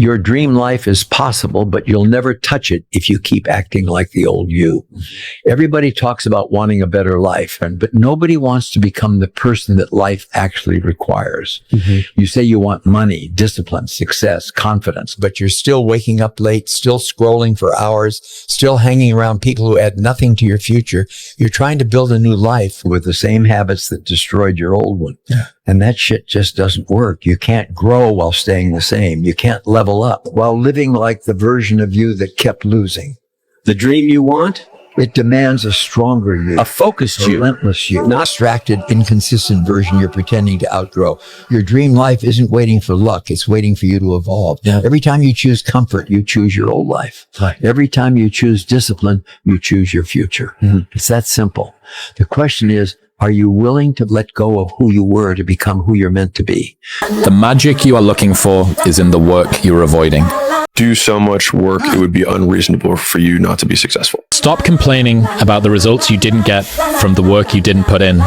Your dream life is possible, but you'll never touch it if you keep acting like the old you. Everybody talks about wanting a better life, but nobody wants to become the person that life actually requires. You say you want money, discipline, success, confidence, but you're still waking up late, still scrolling for hours, still hanging around people who add nothing to your future. You're trying to build a new life with the same habits that destroyed your old one. And that shit just doesn't work. You can't grow while staying the same. You can't level up while living like the version of you that kept losing. The dream you want? It demands a stronger you, a focused you, relentless you, not distracted, inconsistent version you're pretending to outgrow. Your dream life isn't waiting for luck. It's waiting for you to evolve. Every time you choose comfort, you choose your old life. Every time you choose discipline, you choose your future. It's that simple. The question is, are you willing to let go of who you were to become who you're meant to be? The magic you are looking for is in the work you're avoiding. Do so much work, it would be unreasonable for you not to be successful. Stop complaining about the results you didn't get from the work you didn't put in.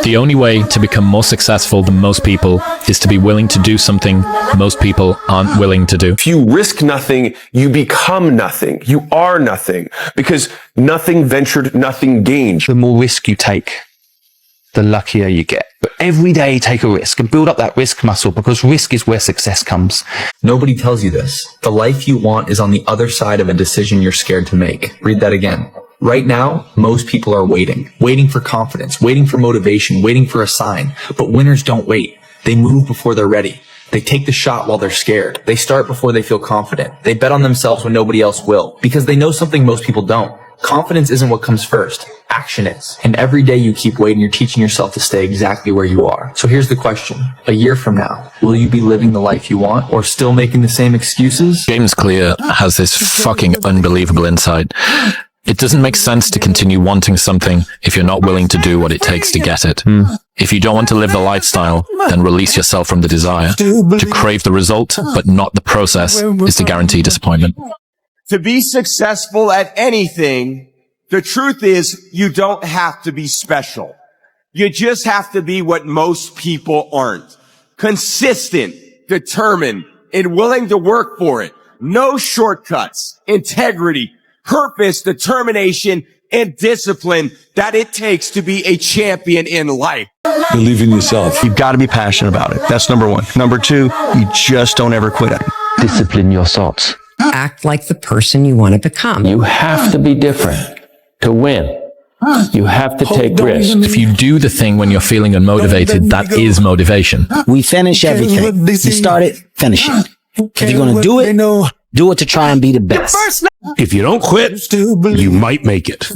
The only way to become more successful than most people is to be willing to do something most people aren't willing to do. If you risk nothing, you become nothing. You are nothing, because nothing ventured, nothing gained. The more risk you take, the luckier you get. But every day take a risk and build up that risk muscle, because risk is where success comes. Nobody tells you this. The life you want is on the other side of a decision you're scared to make. Read that again. Right now, most people are waiting for confidence, waiting for motivation, waiting for a sign. But winners don't wait. They move before they're ready. They take the shot while they're scared. They start before they feel confident. They bet on themselves when nobody else will, because they know something most people don't. Confidence isn't what comes first. Action is. And every day you keep waiting, you're teaching yourself to stay exactly where you are. So here's the question. A year from now, will you be living the life you want or still making the same excuses? James Clear has this fucking unbelievable insight. It doesn't make sense to continue wanting something if you're not willing to do what it takes to get it. If you don't want to live the lifestyle, then release yourself from the desire. To crave the result, but not the process, is to guarantee disappointment. To be successful at anything, the truth is you don't have to be special. You just have to be what most people aren't. Consistent, determined, and willing to work for it. No shortcuts, integrity, purpose, determination, and discipline that it takes to be a champion in life. Believe in yourself. You've got to be passionate about it. That's number one. Number two, you just don't ever quit it. Discipline your thoughts. Act like the person you want to become. You have to be different to win. You have to take risks. If you do the thing when you're feeling unmotivated, that is motivation. We finish everything. You start it, finish it. If you're going to do it to try and be the best. If you don't quit, you might make it.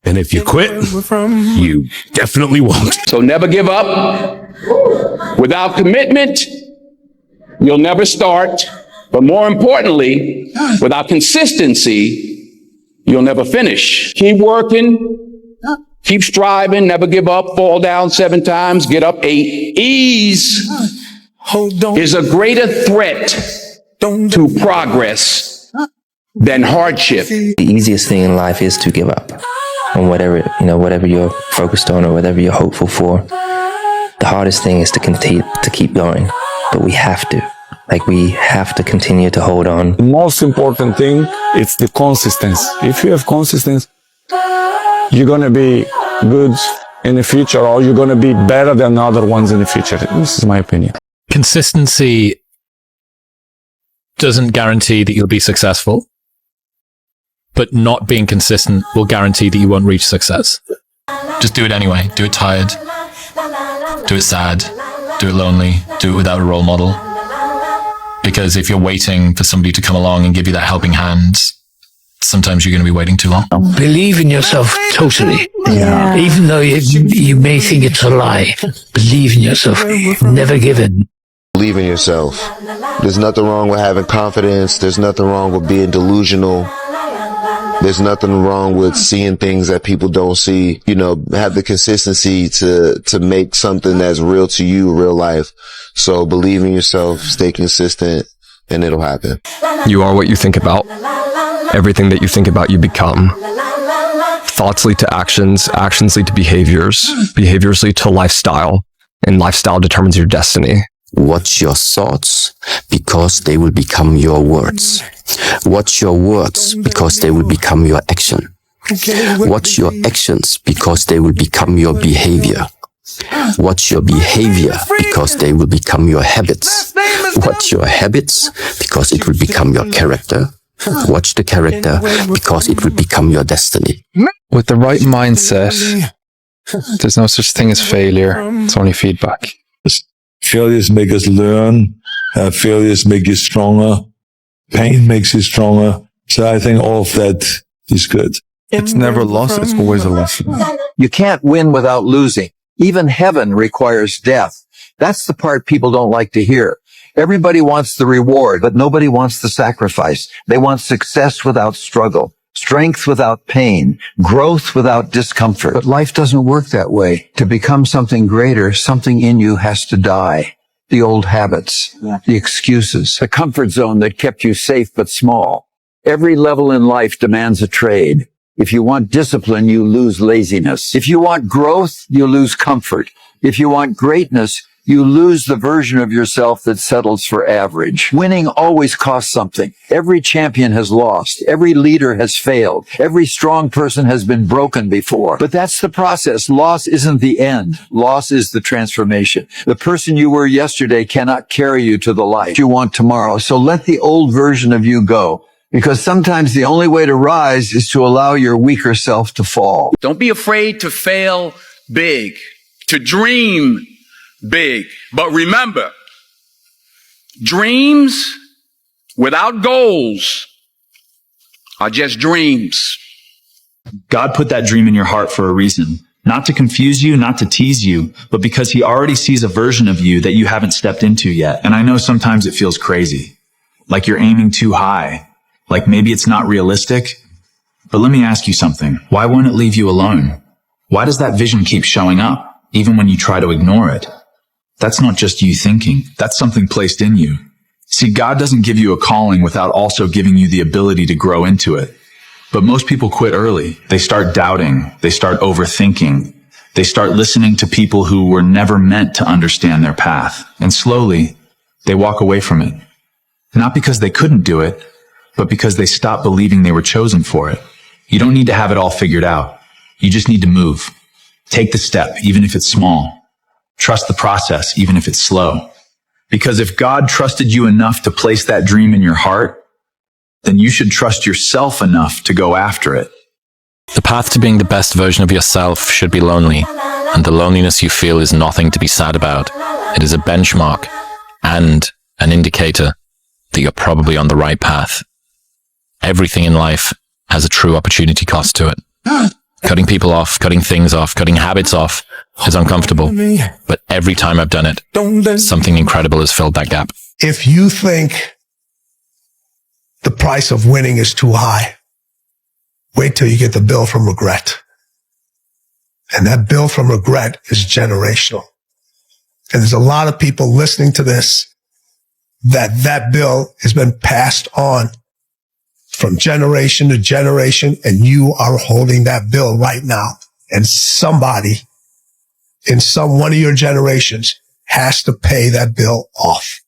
And if you quit, you definitely won't. So never give up. Without commitment, you'll never start. But more importantly, without consistency, you'll never finish. Keep working, keep striving, never give up, fall down 7 times, get up 8. Ease is a greater threat to progress than hardship. The easiest thing in life is to give up on whatever you're focused on or whatever you're hopeful for. The hardest thing is to keep going, but we have to. We have to continue to hold on. The most important thing is the consistency. If you have consistency, you're going to be good in the future, or you're going to be better than other ones in the future. This is my opinion. Consistency doesn't guarantee that you'll be successful, but not being consistent will guarantee that you won't reach success. Just do it anyway. Do it tired. Do it sad. Do it lonely. Do it without a role model. Because if you're waiting for somebody to come along and give you that helping hand, sometimes you're going to be waiting too long. Believe in yourself totally. Yeah. Even though you may think it's a lie, believe in yourself. Never give in. Believe in yourself. There's nothing wrong with having confidence. There's nothing wrong with being delusional. There's nothing wrong with seeing things that people don't see. Have the consistency to make something that's real to you, real life. So believe in yourself, stay consistent, and it'll happen. You are what you think about. Everything that you think about, you become. Thoughts lead to actions. Actions lead to behaviors. Behaviors lead to lifestyle. And lifestyle determines your destiny. Watch your thoughts, because they will become your words. Watch your words, because they will become your action. Watch your actions, because they will become your behavior. Watch your behavior, because they will become your habits. Watch your habits, because it will become your character. Watch the character, because it will become your destiny. With the right mindset, there's no such thing as failure. It's only feedback. Failures make us learn. Failures make you stronger. Pain makes you stronger. So I think all of that is good. It's never lost. It's always a lesson. You can't win without losing. Even heaven requires death. That's the part people don't like to hear. Everybody wants the reward, but nobody wants the sacrifice. They want success without struggle, strength without pain, growth without discomfort. But life doesn't work that way. To become something greater, something in you has to die. The old habits, the excuses, the comfort zone that kept you safe but small. Every level in life demands a trade. If you want discipline, you lose laziness. If you want growth, you lose comfort. If you want greatness, you lose the version of yourself that settles for average. Winning always costs something. Every champion has lost. Every leader has failed. Every strong person has been broken before. But that's the process. Loss isn't the end. Loss is the transformation. The person you were yesterday cannot carry you to the life you want tomorrow. So let the old version of you go. Because sometimes the only way to rise is to allow your weaker self to fall. Don't be afraid to fail big, to dream big. But remember, dreams without goals are just dreams. God put that dream in your heart for a reason. Not to confuse you, not to tease you, but because he already sees a version of you that you haven't stepped into yet. And I know sometimes it feels crazy, like you're aiming too high, like maybe it's not realistic. But let me ask you something. Why won't it leave you alone? Why does that vision keep showing up, even when you try to ignore it? That's not just you thinking. That's something placed in you. See, God doesn't give you a calling without also giving you the ability to grow into it. But most people quit early. They start doubting. They start overthinking. They start listening to people who were never meant to understand their path. And slowly, they walk away from it. Not because they couldn't do it, but because they stopped believing they were chosen for it. You don't need to have it all figured out. You just need to move. Take the step, even if it's small. Trust the process, even if it's slow. Because if God trusted you enough to place that dream in your heart, then you should trust yourself enough to go after it. The path to being the best version of yourself should be lonely, and the loneliness you feel is nothing to be sad about. It is a benchmark and an indicator that you're probably on the right path. Everything in life has a true opportunity cost to it. Cutting people off, cutting things off, cutting habits off is uncomfortable. But every time I've done it, something incredible has filled that gap. If you think the price of winning is too high, wait till you get the bill from regret. And that bill from regret is generational. And there's a lot of people listening to this that bill has been passed on from generation to generation, and you are holding that bill right now. And somebody in one of your generations has to pay that bill off.